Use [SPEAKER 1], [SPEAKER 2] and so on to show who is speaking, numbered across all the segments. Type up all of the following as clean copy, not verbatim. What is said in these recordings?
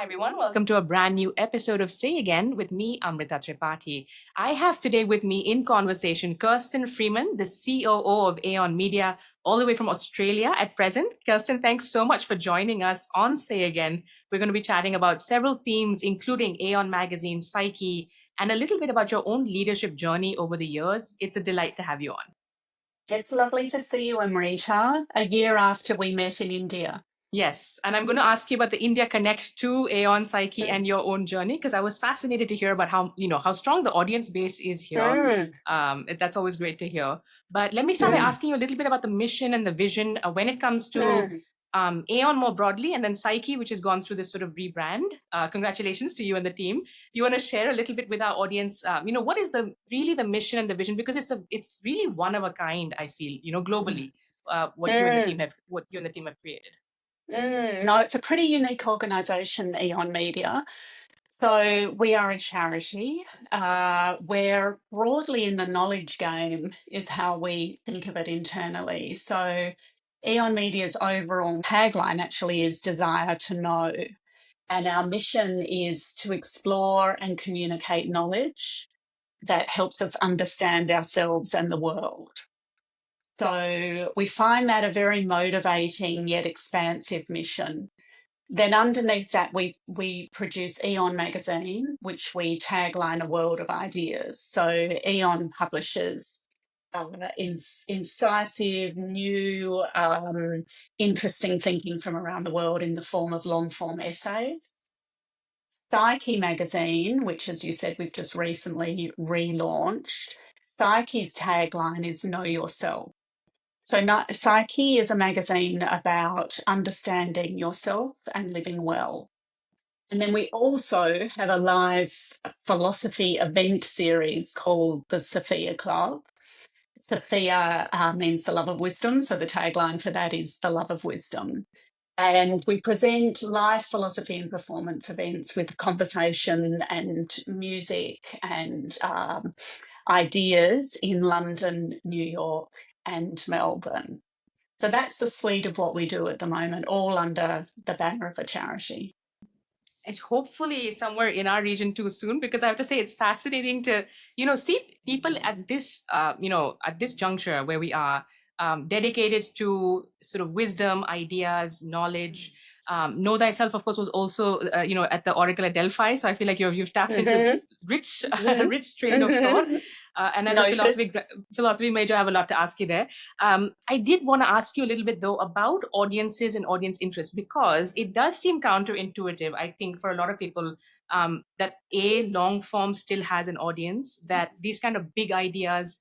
[SPEAKER 1] Hi, everyone. Welcome to a brand new episode of Say Again with me, Amrita Tripathi. I have today with me in conversation Kirsten Freeman, the COO of Aeon Media, all the way from Australia at present. Kirsten, thanks so much for joining us on Say Again. We're going to be chatting about several themes, including Aeon Magazine, Psyche, and a little bit about your own leadership journey over the years. It's a delight to have you on.
[SPEAKER 2] It's lovely to see you, Amrita, a year after we met in India.
[SPEAKER 1] Yes, and I'm going to ask you about the India connect to Aeon Psyche and your own journey, because I was fascinated to hear about how strong the audience base is here. That's always great to hear. But let me start by asking you a little bit about the mission and the vision when it comes to Aeon more broadly, and then Psyche, which has gone through this sort of rebrand. Congratulations to you and the team. Do you want to share a little bit with our audience? What is really the mission and the vision? Because it's really one of a kind. I feel globally, what you and the team have created.
[SPEAKER 2] No, it's a pretty unique organisation, Aeon Media. So we are a charity. We're broadly in the knowledge game is how we think of it internally. So Aeon Media's overall tagline actually is desire to know. And our mission is to explore and communicate knowledge that helps us understand ourselves and the world. So we find that a very motivating yet expansive mission. Then underneath that, we produce Aeon Magazine, which we tagline a world of ideas. So Aeon publishes incisive, new, interesting thinking from around the world in the form of long-form essays. Psyche Magazine, which, as you said, we've just recently relaunched. Psyche's tagline is Know Yourself. So Psyche is a magazine about understanding yourself and living well. And then we also have a live philosophy event series called the Sophia Club. Sophia means the love of wisdom, so the tagline for that is the love of wisdom. And we present live philosophy and performance events with conversation and music and ideas in London, New York, and Melbourne. So that's the suite of what we do at the moment, all under the banner of a charity.
[SPEAKER 1] And hopefully somewhere in our region too soon, because I have to say it's fascinating to, see people at this, at this juncture where we are dedicated to sort of wisdom, ideas, knowledge. Know thyself, of course, was also, at the Oracle at Delphi. So I feel like you've tapped into this rich, rich train of thought. And as a philosophy major, I have a lot to ask you there. I did want to ask you a little bit, though, about audiences and audience interest, because it does seem counterintuitive, I think, for a lot of people, that long form still has an audience, that these kind of big ideas,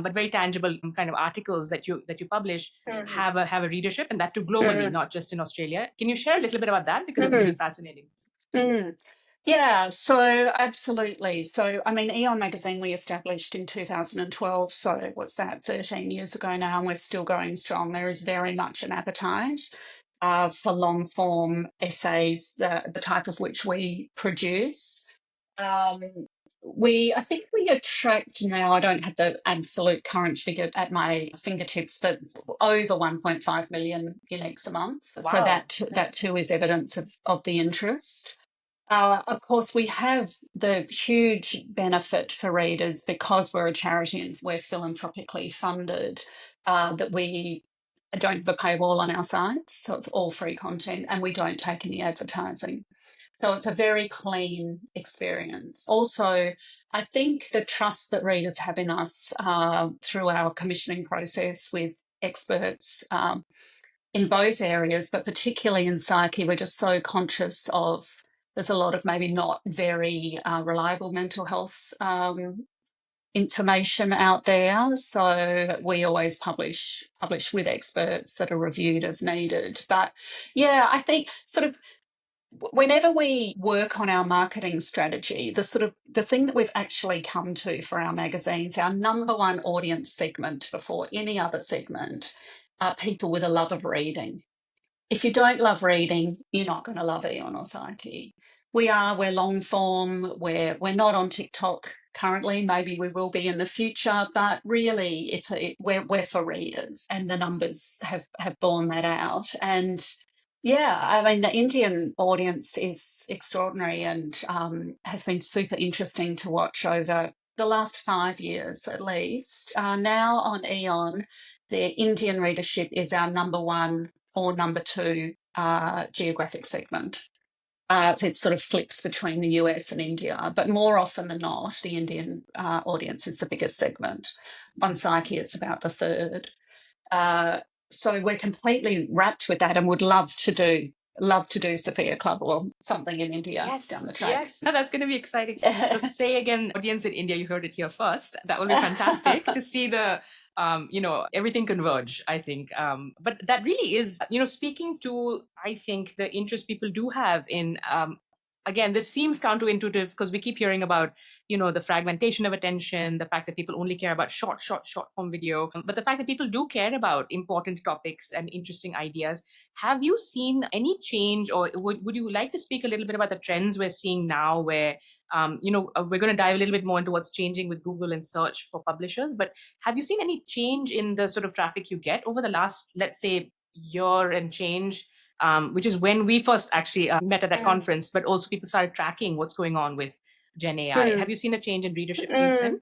[SPEAKER 1] but very tangible kind of articles that you publish have a readership, and that too globally, not just in Australia. Can you share a little bit about that? Because it's really fascinating.
[SPEAKER 2] Yeah, so absolutely. So, I mean, Aeon Magazine we established in 2012. So, what's that, 13 years ago now, and we're still going strong. There is very much an appetite for long form essays, the type of which we produce. I think we attract now, I don't have the absolute current figure at my fingertips, but over 1.5 million uniques a month. Wow. So that too is evidence of the interest. Of course, we have the huge benefit for readers because we're a charity and we're philanthropically funded, that we don't have a paywall on our sites. So it's all free content and we don't take any advertising. So it's a very clean experience. Also, I think the trust that readers have in us through our commissioning process with experts in both areas, but particularly in Psyche, we're just so conscious of there's a lot of maybe not very reliable mental health information out there. So we always publish with experts that are reviewed as needed. But yeah, I think sort of whenever we work on our marketing strategy, the thing that we've actually come to for our magazines, our number one audience segment before any other segment are people with a love of reading. If you don't love reading, you're not going to love Aeon or Psyche. We're long form, we're not on TikTok currently, maybe we will be in the future, but really we're for readers, and the numbers have borne that out. And Yeah, I mean, the Indian audience is extraordinary and has been super interesting to watch over the last 5 years at least. Now on Aeon, the Indian readership is our number one or number two geographic segment. So it sort of flips between the US and India, but more often than not, the Indian audience is the biggest segment. On Psyche, it's about the third. Uh, so we're completely wrapped with that and would love to do Sophia Club or something in India down the
[SPEAKER 1] Yes,
[SPEAKER 2] track.
[SPEAKER 1] yes. No, that's going to be exciting. So say again, audience in India, you heard it here first. That will be fantastic to see the, everything converge, I think. But that really is, speaking to, I think, the interest people do have in, again, this seems counterintuitive because we keep hearing about, the fragmentation of attention, the fact that people only care about short form video, but the fact that people do care about important topics and interesting ideas. Have you seen any change, or would you like to speak a little bit about the trends we're seeing now, where we're going to dive a little bit more into what's changing with Google and search for publishers? But have you seen any change in the sort of traffic you get over the last, let's say, year and change? Which is when we first actually met at that conference, but also people started tracking what's going on with Gen AI. Have you seen a change in readership since then?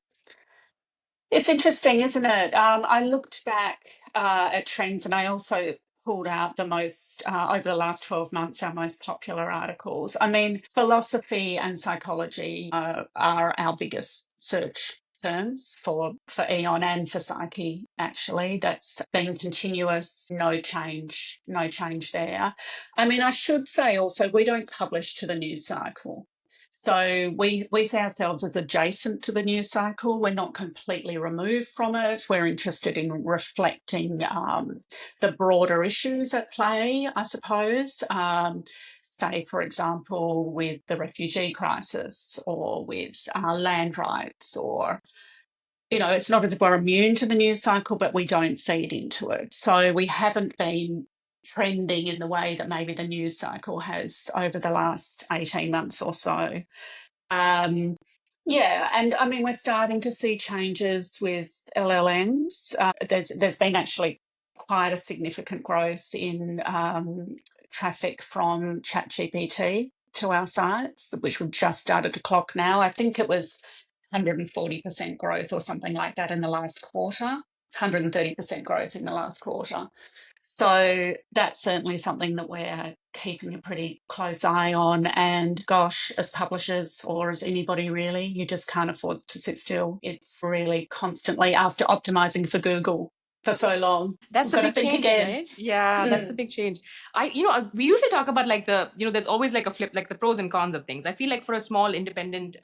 [SPEAKER 2] It's interesting, isn't it? I looked back at trends and I also pulled out the most, over the last 12 months, our most popular articles. I mean, philosophy and psychology are our biggest search terms for Aeon and for Psyche, actually. That's been continuous, no change there. I mean, I should say also, we don't publish to the news cycle. So we see ourselves as adjacent to the news cycle. We're not completely removed from it. We're interested in reflecting the broader issues at play, I suppose. Say, for example, with the refugee crisis or with land rights, or it's not as if we're immune to the news cycle, but we don't feed into it. So we haven't been trending in the way that maybe the news cycle has over the last 18 months or so. Yeah, and I mean, we're starting to see changes with LLMs. There's been actually quite a significant growth in traffic from ChatGPT to our sites, which we've just started to clock now. I think it was 140% growth or something like that in the last quarter, 130% growth in the last quarter. So that's certainly something that we're keeping a pretty close eye on. And gosh, as publishers or as anybody really, you just can't afford to sit still. It's really constantly, after optimizing for Google for so long,
[SPEAKER 1] That's
[SPEAKER 2] we've
[SPEAKER 1] the
[SPEAKER 2] got to
[SPEAKER 1] big
[SPEAKER 2] think
[SPEAKER 1] change,
[SPEAKER 2] again.
[SPEAKER 1] right? Yeah, that's the big change. We usually talk about like there's always like a flip, like the pros and cons of things. I feel like for a small independent,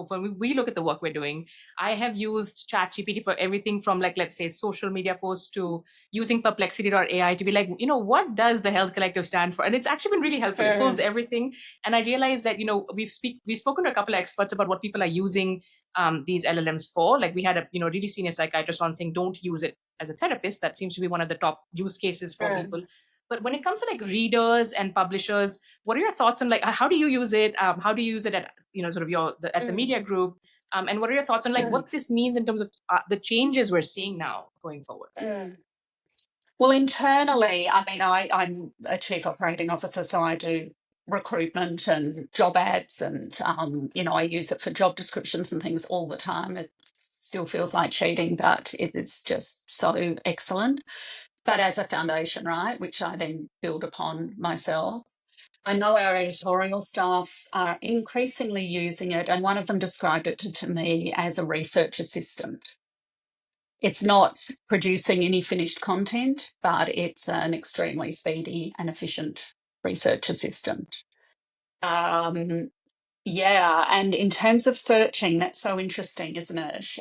[SPEAKER 1] when we look at the work we're doing, I have used ChatGPT for everything from like, let's say, social media posts to using Perplexity.ai to be like, what does the Health Collective stand for? And it's actually been really helpful. It pulls everything. And I realized that, we've spoken to a couple of experts about what people are using these LLMs for. Like we had a, really senior psychiatrist on saying, don't use it as a therapist. That seems to be one of the top use cases for people. But when it comes to like readers and publishers, what are your thoughts on like how do you use it? How do you use it at sort of at the media group? And what are your thoughts on like what this means in terms of the changes we're seeing now going forward?
[SPEAKER 2] Well, internally, I mean, I'm a chief operating officer, so I do recruitment and job ads, and I use it for job descriptions and things all the time. It still feels like cheating, but it is just so excellent. But as a foundation, right, which I then build upon myself. I know our editorial staff are increasingly using it, and one of them described it to me as a research assistant. It's not producing any finished content, but it's an extremely speedy and efficient research assistant. Yeah, and in terms of searching, that's so interesting, isn't it?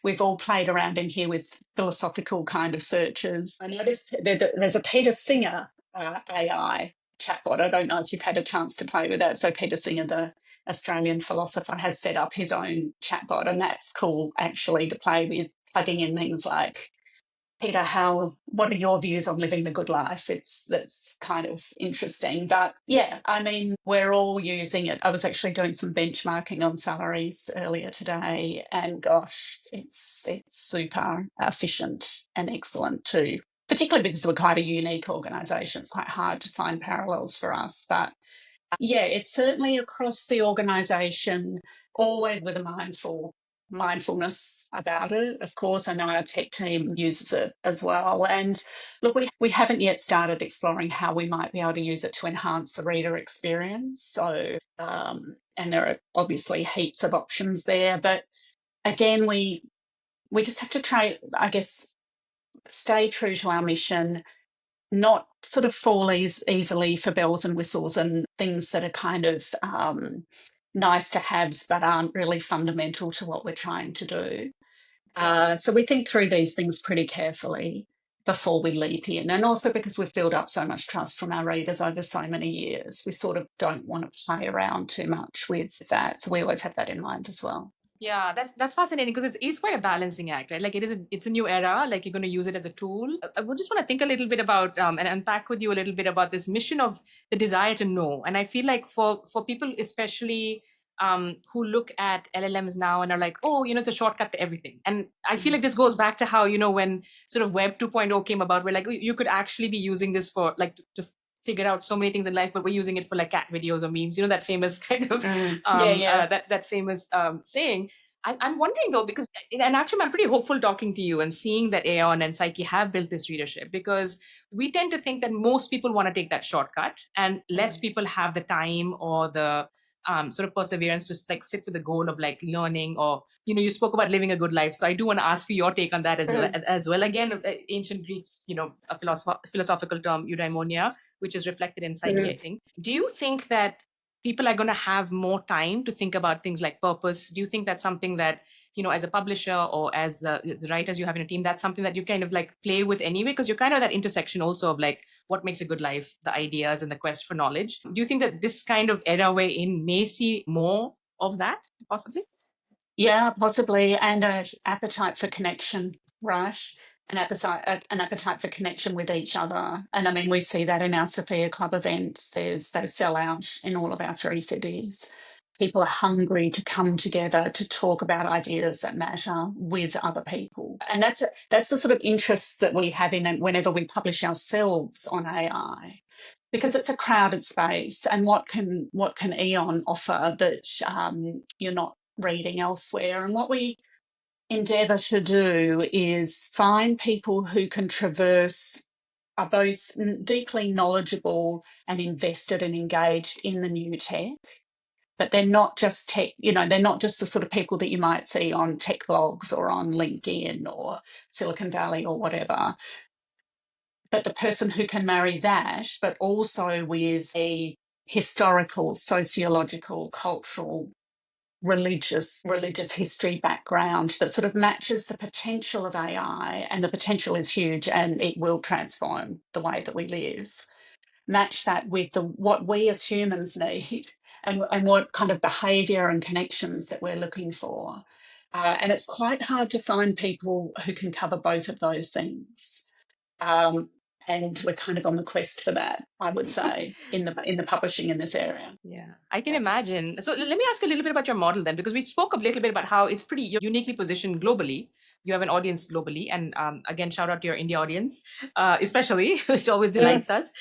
[SPEAKER 2] We've all played around in here with philosophical kind of searches. I noticed there's a Peter Singer AI chatbot. I don't know if you've had a chance to play with that. So Peter Singer, the Australian philosopher, has set up his own chatbot, and that's cool actually to play with, plugging in things like, Peter, what are your views on living the good life? That's kind of interesting. But yeah, I mean, we're all using it. I was actually doing some benchmarking on salaries earlier today, and gosh, it's super efficient and excellent too. particularly because we're quite a unique organisation. It's quite hard to find parallels for us. But yeah, it's certainly across the organisation, always with a mindfulness about it. Of course, I know our tech team uses it as well. And look, we haven't yet started exploring how we might be able to use it to enhance the reader experience. So, and there are obviously heaps of options there. But again, we just have to try, I guess, stay true to our mission, not sort of fall easily for bells and whistles and things that are kind of nice to haves but aren't really fundamental to what we're trying to do. So we think through these things pretty carefully before we leap in. And also because we've built up so much trust from our readers over so many years, we sort of don't want to play around too much with that. So we always have that in mind as well.
[SPEAKER 1] Yeah, that's fascinating because it's quite a balancing act, right? Like it's a new era. Like you're going to use it as a tool. I would just want to think a little bit about and unpack with you a little bit about this mission of the desire to know. And I feel like for people especially who look at LLMs now and are like, oh, it's a shortcut to everything. And I feel like this goes back to how when sort of Web 2.0 came about, where like you could actually be using this for like to figure out so many things in life, but we're using it for like cat videos or memes. That famous kind of that famous saying. I'm wondering though, because and actually I'm pretty hopeful talking to you and seeing that Aeon and Psyche have built this readership, because we tend to think that most people want to take that shortcut and less people have the time or the sort of perseverance to like sit with the goal of like learning, or you spoke about living a good life. So I do want to ask you your take on that as well. Again, ancient Greek, a philosophical term, eudaimonia, which is reflected in Psyche, I think. Do you think that people are going to have more time to think about things like purpose? Do you think that's something that, as a publisher or as the writers you have in a team, that's something that you kind of like play with anyway? Because you're kind of that intersection also of like what makes a good life, the ideas and the quest for knowledge. Do you think that this kind of era we're in may see more of that, possibly?
[SPEAKER 2] Yeah, possibly. And an appetite for connection, right? An appetite for connection with each other. And I mean, we see that in our Sophia Club events. They sell out in all of our 3 cities. People are hungry to come together to talk about ideas that matter with other people. And that's the sort of interest that we have in it whenever we publish ourselves on AI, because it's a crowded space. And what can Aeon offer that you're not reading elsewhere? And what we endeavour to do is find people who can traverse, are both deeply knowledgeable and invested and engaged in the new tech, but they're not just tech, they're not just the sort of people that you might see on tech blogs or on LinkedIn or Silicon Valley or whatever. But the person who can marry that, but also with a historical, sociological, cultural, religious history background that sort of matches the potential of AI, and the potential is huge and it will transform the way that we live. Match that with what we as humans need, and what kind of behaviour and connections that we're looking for. And it's quite hard to find people who can cover both of those things. And we're kind of on the quest for that, I would say, in the publishing in this area.
[SPEAKER 1] Yeah, I can imagine. So let me ask you a little bit about your model then, because we spoke a little bit about how it's pretty uniquely positioned globally. You have an audience globally, and again, shout out to your India audience, especially, which always delights us.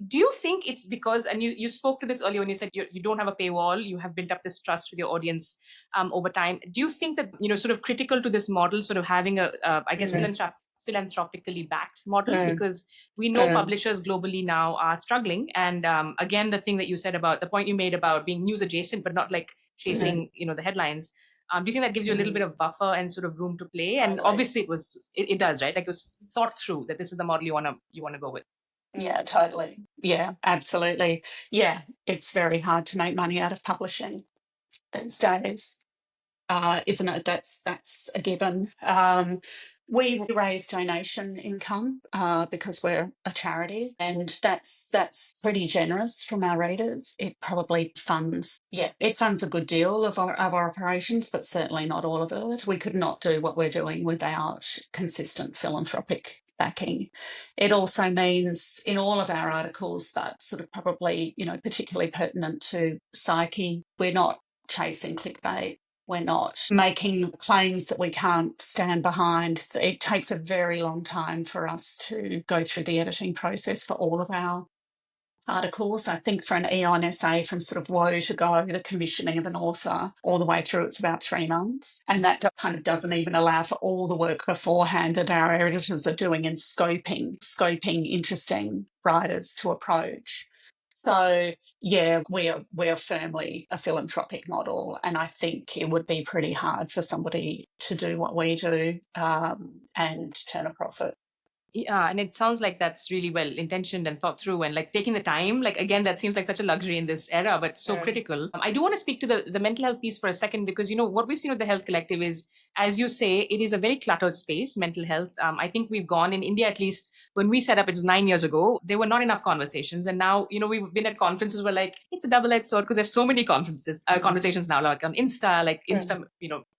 [SPEAKER 1] Do you think it's because, and you spoke to this earlier when you said you don't have a paywall, you have built up this trust with your audience over time. Do you think that, sort of critical to this model, sort of having a, I guess, philanthropically backed model, because we know publishers globally now are struggling. And again, the thing that you said about the point you made about being news adjacent, but not like chasing, the headlines. Do you think that gives you a little bit of buffer and sort of room to play? Totally. And obviously it does, right? Like it was thought through that this is the model you want to go with.
[SPEAKER 2] Yeah, totally. Yeah, absolutely. Yeah, it's very hard to make money out of publishing these days, isn't it? That's a given. We raise donation income because we're a charity, and that's pretty generous from our readers. It probably funds a good deal of our operations, but certainly not all of it. We could not do what we're doing without consistent philanthropic backing. It also means in all of our articles, but sort of probably, particularly pertinent to Psyche, we're not chasing clickbait. We're not making claims that we can't stand behind. It takes a very long time for us to go through the editing process for all of our articles. I think for an Aeon essay from sort of woe to go, the commissioning of an author, all the way through, it's about 3 months. And that kind of doesn't even allow for all the work beforehand that our editors are doing in scoping interesting writers to approach. So yeah, we're firmly a philanthropic model, and I think it would be pretty hard for somebody to do what we do and turn a profit.
[SPEAKER 1] Yeah, and it sounds like that's really well intentioned and thought through, and like taking the time, like again, that seems like such a luxury in this era, but so critical. I do want to speak to the mental health piece for a second, because what we've seen with the Health Collective is, as you say, it is a very cluttered space, mental health. I think we've gone, in India at least, when we set up, it was 9 years ago, there were not enough conversations, and now we've been at conferences where, like, it's a double-edged sword, because there's so many conversations now, like on Insta,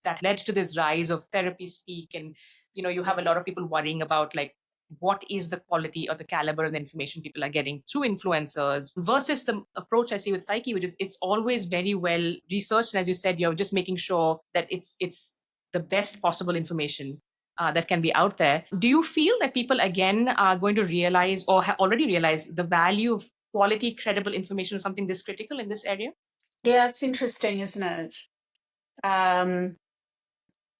[SPEAKER 1] that led to this rise of therapy speak, and you have a lot of people worrying about, like, what is the quality or the caliber of the information people are getting through influencers, versus the approach I see with Psyche, which is it's always very well researched. And as you said, you're just making sure that it's the best possible information that can be out there. Do you feel that people again are going to realize, or already realized, the value of quality, credible information is something this critical in this area?
[SPEAKER 2] Yeah, it's interesting, isn't it?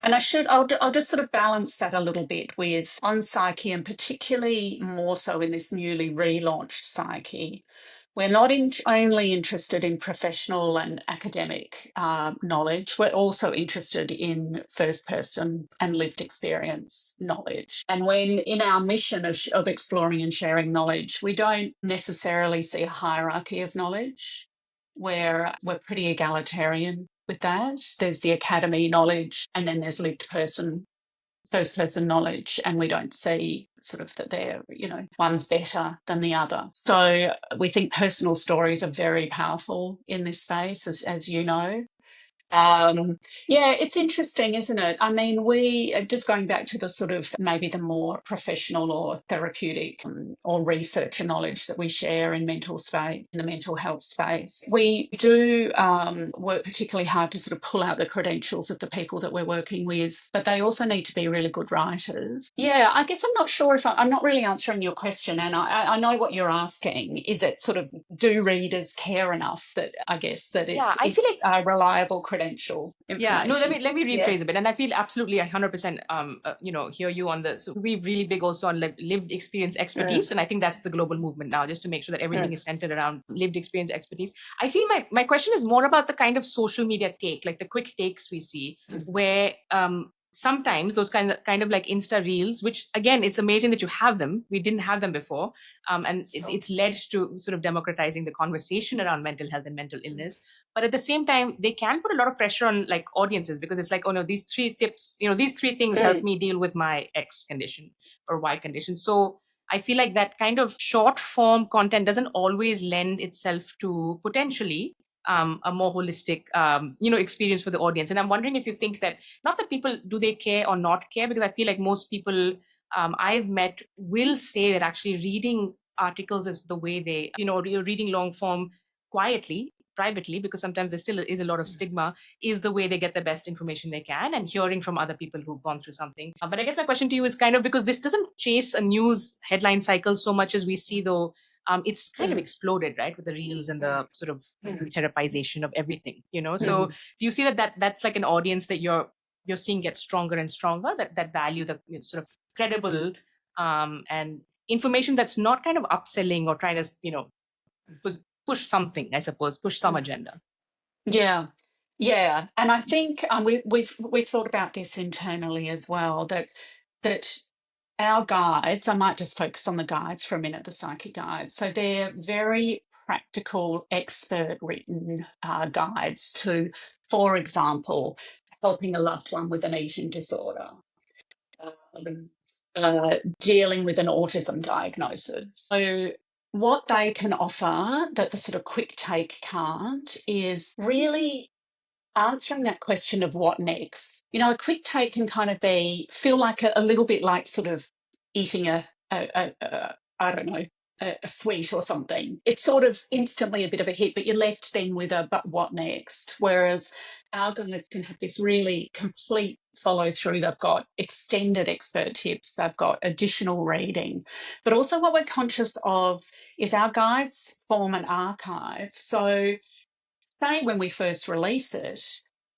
[SPEAKER 2] And I'll just sort of balance that a little bit with on Psyche, and particularly more so in this newly relaunched Psyche. We're not only interested in professional and academic knowledge, we're also interested in first person and lived experience knowledge. And when in our mission of exploring and sharing knowledge, we don't necessarily see a hierarchy of knowledge. We're pretty egalitarian with that. There's the academy knowledge, and then there's lived first person knowledge, and we don't see sort of that they're, one's better than the other. So we think personal stories are very powerful in this space, as you know. Yeah, it's interesting, isn't it? I mean, we just going back to the sort of maybe the more professional or therapeutic or researcher knowledge that we share in in the mental health space. We do work particularly hard to sort of pull out the credentials of the people that we're working with, but they also need to be really good writers. Yeah, I guess I'm not sure if I'm not really answering your question, and I know what you're asking. Is it sort of, do readers care enough that I guess that
[SPEAKER 1] I feel
[SPEAKER 2] it's a reliable credential information?
[SPEAKER 1] Yeah, no, let me rephrase a bit, and I feel absolutely 100% hear you on this. So we're really big also on lived experience expertise, and I think that's the global movement now, just to make sure that everything is centered around lived experience expertise. I feel my question is more about the kind of social media take, like the quick takes we see, where sometimes those kind of like Insta reels, which again, it's amazing that you have them. We didn't have them before, and it's led to sort of democratizing the conversation around mental health and mental illness. But at the same time, they can put a lot of pressure on like audiences, because it's like, oh no, these 3 tips, these 3 things help me deal with my X condition or Y condition. So I feel like that kind of short form content doesn't always lend itself to potentially a more holistic, experience for the audience. And I'm wondering if you think that, not that people, do they care or not care, because I feel like most people I've met will say that actually reading articles is the way they, you're reading long form quietly, privately, because sometimes there still is a lot of stigma, is the way they get the best information they can, and hearing from other people who've gone through something. But I guess my question to you is kind of, because this doesn't chase a news headline cycle so much as we see, though, it's kind of exploded, right, with the reels and the sort of therapization of everything, So do you see that's like an audience that you're seeing get stronger and stronger, that value the sort of credible and information that's not kind of upselling or trying to, push something, I suppose, push some agenda?
[SPEAKER 2] Yeah. Yeah, and I think we've thought about this internally as well, that our guides, I might just focus on the guides for a minute, the Psyche guides. So they're very practical, expert written guides to, for example, helping a loved one with an eating disorder, dealing with an autism diagnosis. So what they can offer that the sort of quick take can't is really answering that question of what next. A quick take can kind of feel like a little bit like sort of eating I don't know, a suite or something, it's sort of instantly a bit of a hit, but you're left then with a but what next? Whereas our guides can have this really complete follow through. They've got extended expert tips, they've got additional reading, but also what we're conscious of is our guides form an archive. So say when we first release it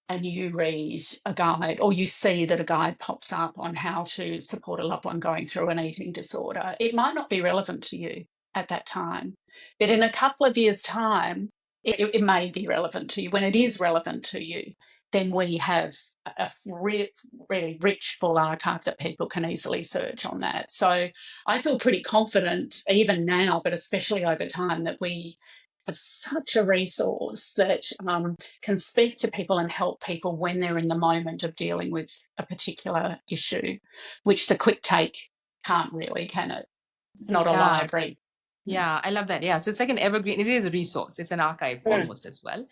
[SPEAKER 2] and you read a guide or you see that a guide pops up on how to support a loved one going through an eating disorder, it might not be relevant to you at that time. But in a couple of years' time, it may be relevant to you. When it is relevant to you, then we have a really rich full archive that people can easily search on that. So I feel pretty confident even now, but especially over time, that we have such a resource that can speak to people and help people when they're in the moment of dealing with a particular issue, which the quick take can't really, can it? It's not a library.
[SPEAKER 1] Yeah, I love that. Yeah, so it's like an evergreen. It is a resource. It's an archive almost as well.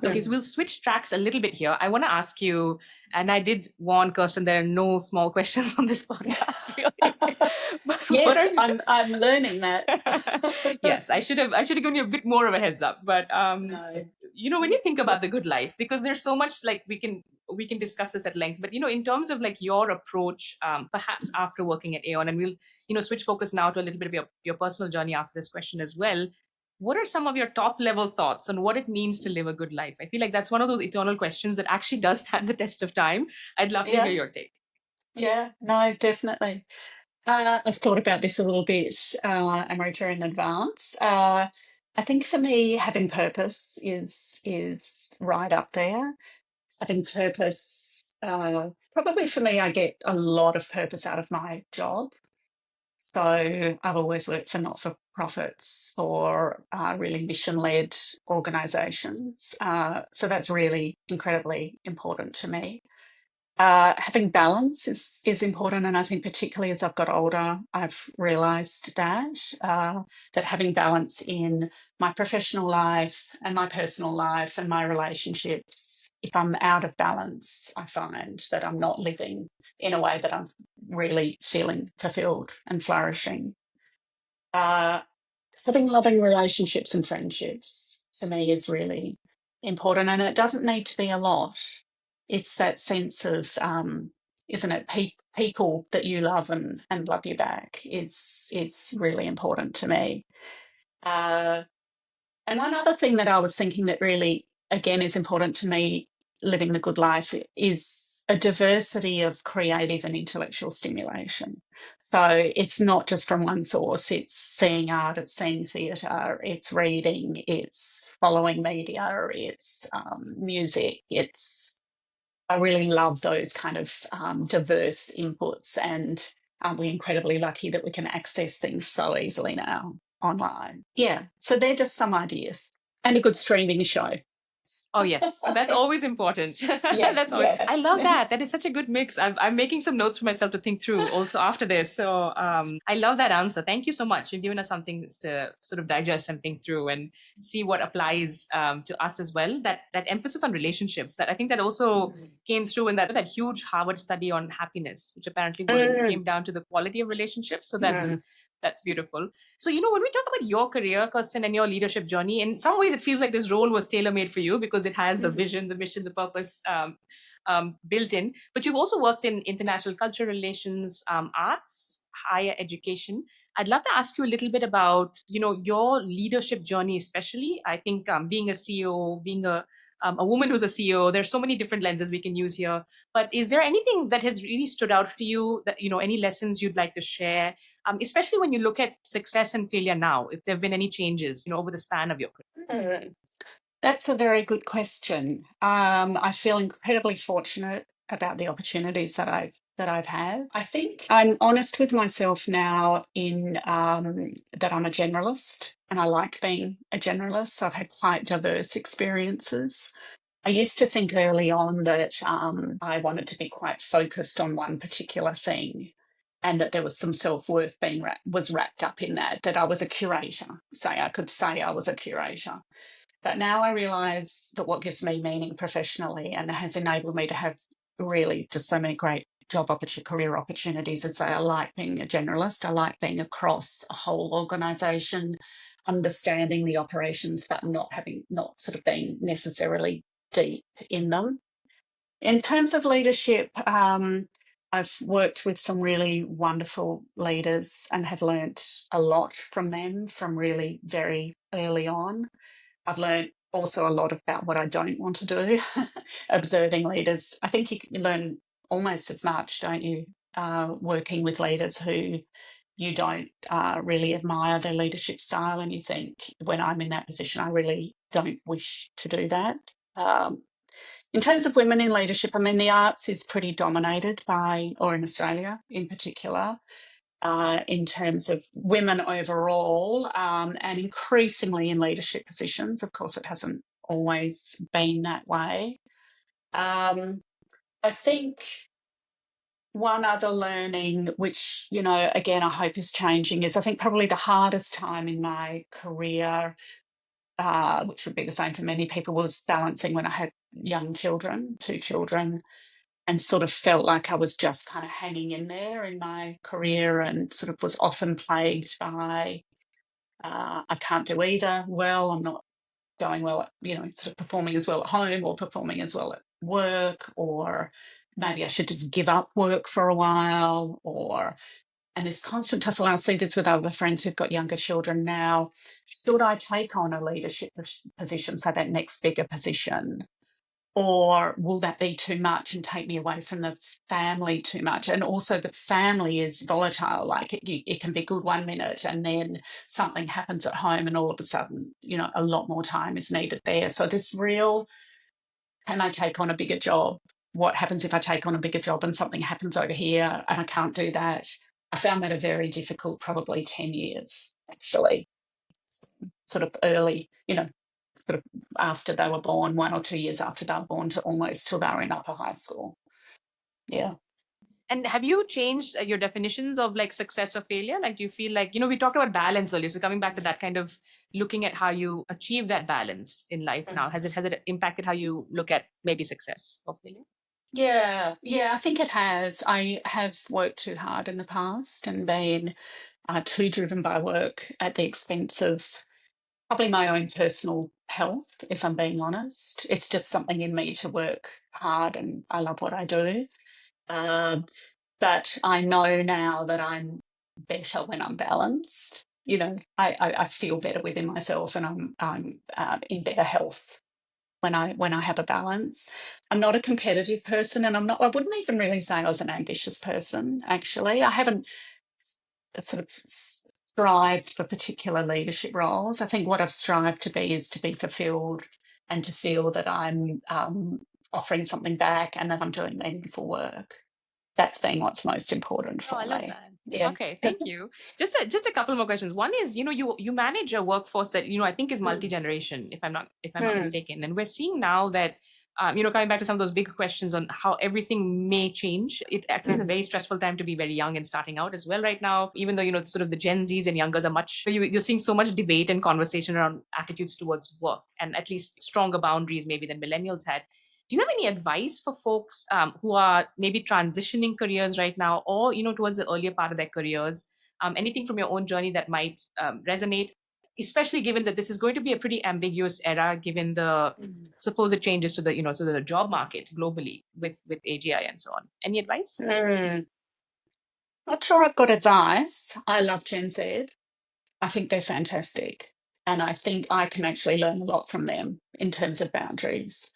[SPEAKER 1] Okay, so we'll switch tracks a little bit here. I want to ask you, and I did warn Kirsten, there are no small questions on this podcast, really. But
[SPEAKER 2] yes, I'm learning that.
[SPEAKER 1] Yes, I should have given you a bit more of a heads up. But
[SPEAKER 2] No.
[SPEAKER 1] you know, when you think about the good life, because there's so much like we can discuss this at length. But you know, in terms of like your approach, perhaps after working at Aeon, and we'll switch focus now to a little bit of your personal journey after this question as well. What are some of your top level thoughts on what it means to live a good life? I feel like that's one of those eternal questions that actually does stand the test of time. I'd love to hear your take.
[SPEAKER 2] Yeah, no, definitely. I've thought about this a little bit, Amrita, in advance. I think for me, having purpose is right up there. Having purpose, probably for me, I get a lot of purpose out of my job. So I've always worked for not-for-profits or really mission-led organisations. So that's really incredibly important to me. Having balance is important, and I think particularly as I've got older, I've realised that having balance in my professional life and my personal life and my relationships. If I'm out of balance, I find that I'm not living in a way that I'm really feeling fulfilled and flourishing. Having loving relationships and friendships to me is really important, and it doesn't need to be a lot. It's that sense of, isn't it, people that you love and love you back is really important to me. And one other thing that I was thinking that really, again, is important to me living the good life is a diversity of creative and intellectual stimulation. So it's not just from one source, it's seeing art, it's seeing theatre, it's reading, it's following media, it's music, I really love those kind of diverse inputs, and aren't we incredibly lucky that we can access things so easily now online? Yeah, so they're just some ideas, and a good streaming show.
[SPEAKER 1] Oh yes, that's always important.
[SPEAKER 2] Yeah,
[SPEAKER 1] That's always.
[SPEAKER 2] yeah.
[SPEAKER 1] I love that. That is such a good mix. I'm making some notes for myself to think through also after this. So I love that answer. Thank you so much. You've given us something to sort of digest and think through and see what applies to us as well. That emphasis on relationships. That I think that also came through in that huge Harvard study on happiness, which apparently came down to the quality of relationships. So that's beautiful. So, you know, when we talk about your career, Kirsten, and your leadership journey, in some ways it feels like this role was tailor-made for you because it has the vision, the mission, the purpose built in. But you've also worked in international culture relations, arts, higher education. I'd love to ask you a little bit about, you know, your leadership journey, especially. I think being a CEO, being a woman who's a CEO, there's so many different lenses we can use here. But is there anything that has really stood out to you that, you know, any lessons you'd like to share? Especially when you look at success and failure now, if there have been any changes, you know, over the span of your career.
[SPEAKER 2] That's a very good question. I feel incredibly fortunate about the opportunities that I've had. I think I'm honest with myself now in that I'm a generalist, and I like being a generalist. I've had quite diverse experiences. I used to think early on that I wanted to be quite focused on one particular thing, and that there was some self-worth was wrapped up in that I was a curator. I could say I was a curator. But now I realise that what gives me meaning professionally and has enabled me to have really just so many great career opportunities is that I like being a generalist. I like being across a whole organisation, understanding the operations, but not sort of being necessarily deep in them. In terms of leadership, I've worked with some really wonderful leaders and have learnt a lot from them from really very early on. I've learned also a lot about what I don't want to do, observing leaders. I think you can learn almost as much, don't you, working with leaders who you don't really admire their leadership style, and you think, when I'm in that position, I really don't wish to do that. In terms of women in leadership, I mean, the arts is pretty dominated by, or in Australia in particular, in terms of women overall, and increasingly in leadership positions. Of course, it hasn't always been that way. I think one other learning, which, again, I hope is changing, is I think probably the hardest time in my career, which would be the same for many people, was balancing when I had young children, 2 children, and sort of felt like I was just kind of hanging in there in my career, and sort of was often plagued by I can't do either well, I'm not going well at, sort of performing as well at home or performing as well at work, or maybe I should just give up work for a while, and this constant tussle. And I see this with other friends who've got younger children now. Should I take on a leadership position, so that next bigger position, or will that be too much and take me away from the family too much? And also, the family is volatile. Like it can be good 1 minute, and then something happens at home, and all of a sudden, a lot more time is needed there. So this real, can I take on a bigger job? What happens if I take on a bigger job and something happens over here and I can't do that? I found that a very difficult, probably 10 years, actually, sort of early, sort of after they were born, 1 or 2 years after they were born, to almost till they were in upper high school. Yeah.
[SPEAKER 1] And have you changed your definitions of like success or failure? Like, do you feel like, we talked about balance earlier. So coming back to that, kind of looking at how you achieve that balance in life now, has it impacted how you look at maybe success or failure?
[SPEAKER 2] Yeah, I think it has. I have worked too hard in the past and been too driven by work at the expense of probably my own personal health, if I'm being honest. It's just something in me to work hard, and I love what I do. Um, but I know now that I'm better when I'm balanced. I feel better within myself, and I'm in better health when I have a balance. I'm not a competitive person, and I wouldn't even really say I was an ambitious person, actually. I haven't sort of strived for particular leadership roles. I think what I've strived to be is to be fulfilled and to feel that I'm offering something back and that I'm doing meaningful work. That's been what's most important
[SPEAKER 1] Oh,
[SPEAKER 2] for
[SPEAKER 1] I love
[SPEAKER 2] me.
[SPEAKER 1] that.
[SPEAKER 2] Yeah.
[SPEAKER 1] Okay, thank you. Just a couple more questions. One is, you manage a workforce that I think is
[SPEAKER 2] Mm.
[SPEAKER 1] multi-generation, if I'm not
[SPEAKER 2] Mm.
[SPEAKER 1] mistaken. And we're seeing now that coming back to some of those big questions on how everything may change. It actually is a very stressful time to be very young and starting out as well right now. Even though sort of the Gen Zs and youngers are you're seeing so much debate and conversation around attitudes towards work, and at least stronger boundaries maybe than millennials had. Do you have any advice for folks who are maybe transitioning careers right now, or towards the earlier part of their careers? Anything from your own journey that might resonate, especially given that this is going to be a pretty ambiguous era, given the supposed changes to the job market globally with AGI and so on. Any advice?
[SPEAKER 2] Mm. Not sure I've got advice. I love Gen Z. I think they're fantastic. And I think I can actually learn a lot from them in terms of boundaries.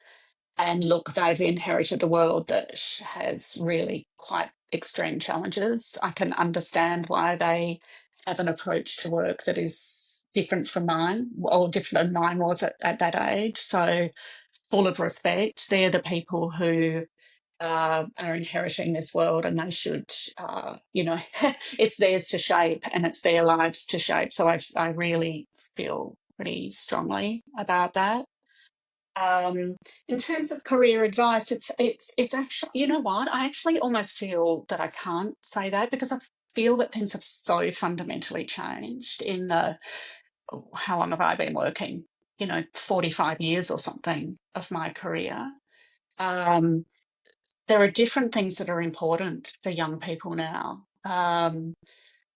[SPEAKER 2] And look, they've inherited a world that has really quite extreme challenges. I can understand why they have an approach to work that is different from mine, or different than mine was at that age. So, full of respect. They're the people who are inheriting this world, and they should, it's theirs to shape, and it's their lives to shape. So I really feel pretty strongly about that. In terms of career advice, it's actually, you know what? I actually almost feel that I can't say that, because I feel that things have so fundamentally changed in how long have I been working? 45 years or something of my career. Um, there are different things that are important for young people now.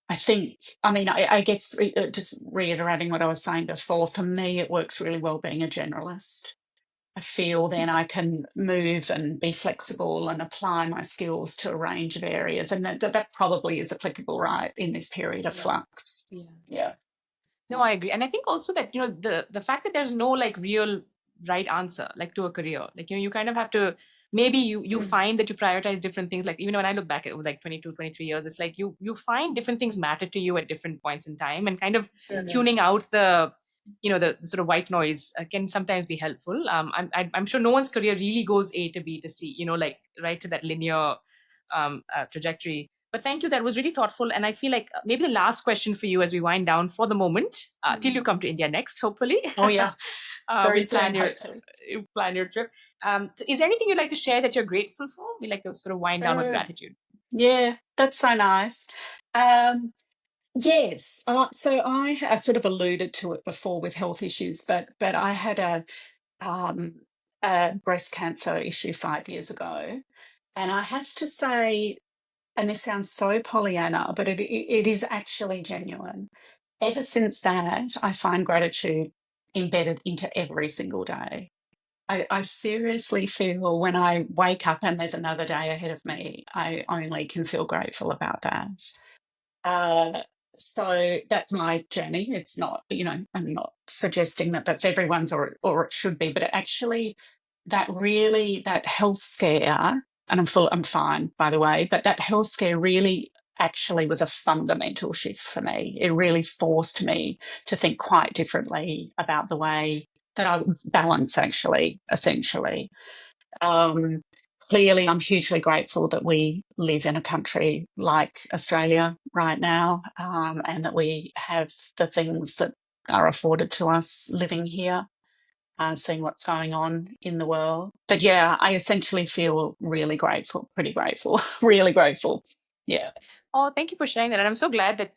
[SPEAKER 2] I think, I mean, I guess just reiterating what I was saying before, for me, it works really well being a generalist. I feel then I can move and be flexible and apply my skills to a range of areas. And that probably is applicable, right, in this period of flux. Yeah.
[SPEAKER 1] No, I agree. And I think also that, the fact that there's no like real right answer, like to a career, like, you kind of have to, maybe you find that you prioritize different things. Like, even when I look back at like 22, 23 years, it's like you find different things matter to you at different points in time, and kind of tuning out the sort of white noise can sometimes be helpful. I'm sure no one's career really goes A to B to C, like right to that linear trajectory. But thank you. That was really thoughtful. And I feel like maybe the last question for you as we wind down for the moment, till you come to India next, hopefully.
[SPEAKER 2] Oh, yeah. Very
[SPEAKER 1] plan
[SPEAKER 2] soon, hopefully.
[SPEAKER 1] you plan your trip. So is there anything you'd like to share that you're grateful for? We like to sort of wind down with gratitude.
[SPEAKER 2] Yeah, that's so nice. Yes. So I sort of alluded to it before with health issues, but I had a breast cancer issue 5 years ago. And I have to say, and this sounds so Pollyanna, but it is actually genuine. Ever since that, I find gratitude embedded into every single day. I seriously feel when I wake up and there's another day ahead of me, I only can feel grateful about that. So that's my journey. It's not, I'm not suggesting that that's everyone's or it should be, but it actually, that health scare, and I'm fine, by the way, but that health scare really actually was a fundamental shift for me. It really forced me to think quite differently about the way that I balance, actually, essentially. Clearly, I'm hugely grateful that we live in a country like Australia right now, and that we have the things that are afforded to us living here, seeing what's going on in the world. But yeah, I essentially feel really grateful, pretty grateful, really grateful. Yeah.
[SPEAKER 1] Oh, thank you for sharing that. And I'm so glad that,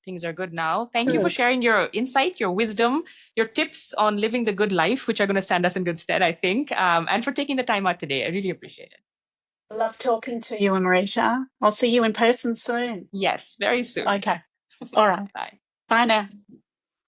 [SPEAKER 1] things are good now. Thank you for sharing your insight, your wisdom, your tips on living the good life, which are going to stand us in good stead, I think. And for taking the time out today. I really appreciate it.
[SPEAKER 2] Love talking to you, Amrita. I'll see you in person soon.
[SPEAKER 1] Yes, very soon.
[SPEAKER 2] Okay. All right.
[SPEAKER 1] Bye.
[SPEAKER 2] Bye now.